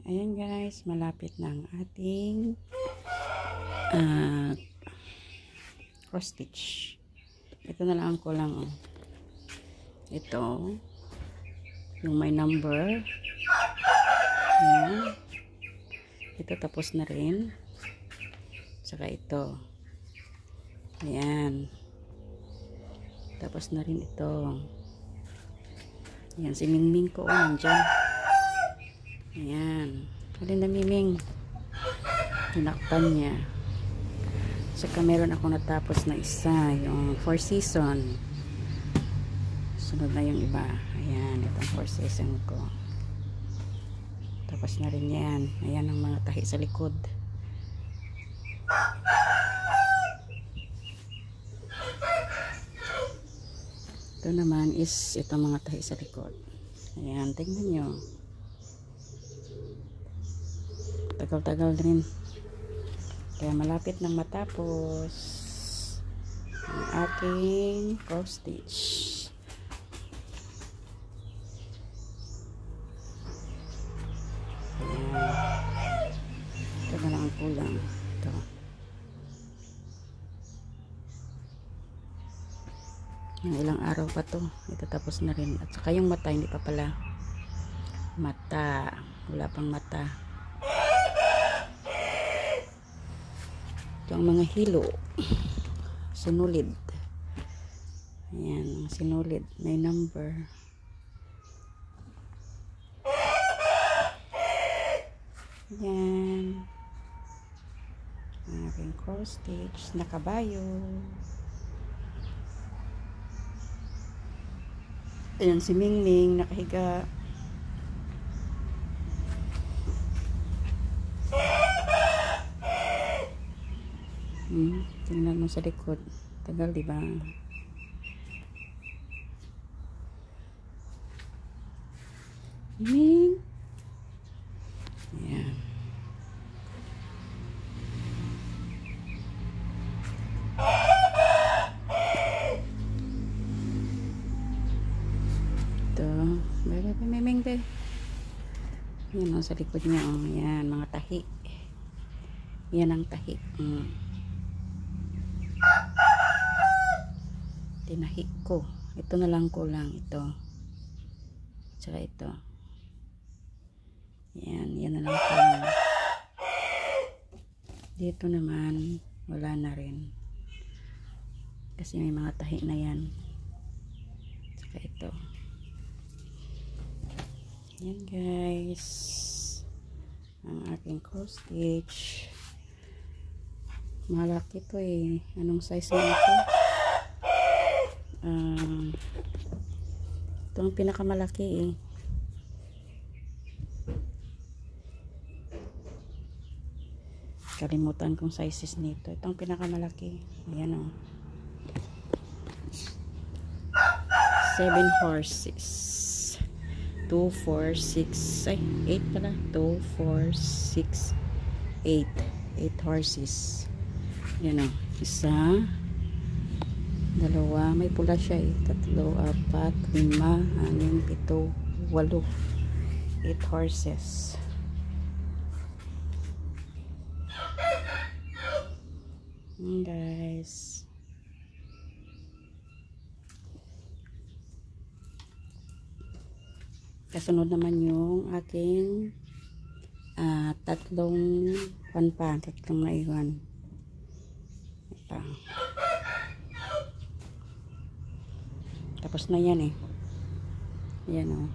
Ayan guys, malapit na ang ating cross stitch. Ito na lang ang kulang. Oh. Ito, yung may number. Ayan. Ito tapos na rin. Saka ito. Ayan. Tapos na rin ito. Ayan, si Mingming ko. Nandyan. Ayan. Halin na Miming. Hinakpan niya. Saka meron ako natapos na isa. Yung 4 season. Sunod na yung iba. Ayan. Itong 4 season ko. Tapos na rin yan. Ayan ang mga tahi sa likod. Ito naman is itong mga tahi sa likod. Ayan. Tingnan nyo. Tagal-tagal rin. Kaya malapit nang matapos ang aking cross stitch. Ayan. Ito na lang ang kulang. Ito. Yung ilang araw pa to. Ito tapos na rin. At saka yung mata, hindi pa pala. Mata. Wala pang mata. Ito ang mga hilo. Sinulid. Ayan, sinulid. May number. Ayan. Ang aking cross stitch. Nakabayo. Ayan si Mingming. Nakahiga. Tingnan mo sa likod. Tagal, diba? Ming. Ayan. Ito. Bye, Miming, be. Ayan o, sa likod niya. O. Ayan, mga tahi. Yan ang tahi. Tinahi ko. Ito na lang kulang. Ito. Tsaka ito. Yan. Yan na lang kulang. Dito naman, wala na rin. Kasi may mga tahi na yan. Tsaka ito. Yan guys. Ang aking cross stitch. Malaki to eh. Anong size na ito? Ito ang pinakamalaki eh. Kalimutan kong sizes nito. Ito ang pinakamalaki. Ayan o. 7 horses. 2, 4, 6. Ay, 8 pala. 2, 4, 6, 8. 8 horses. Ayan o. Isa. Dalawa, may pula siya eh. 3, 4, 5, 6, 7, 8. 8 horses. Guys. Kasunod naman yung aking tatlong naiwan. Ito. Tapos na yan eh. Ayan o.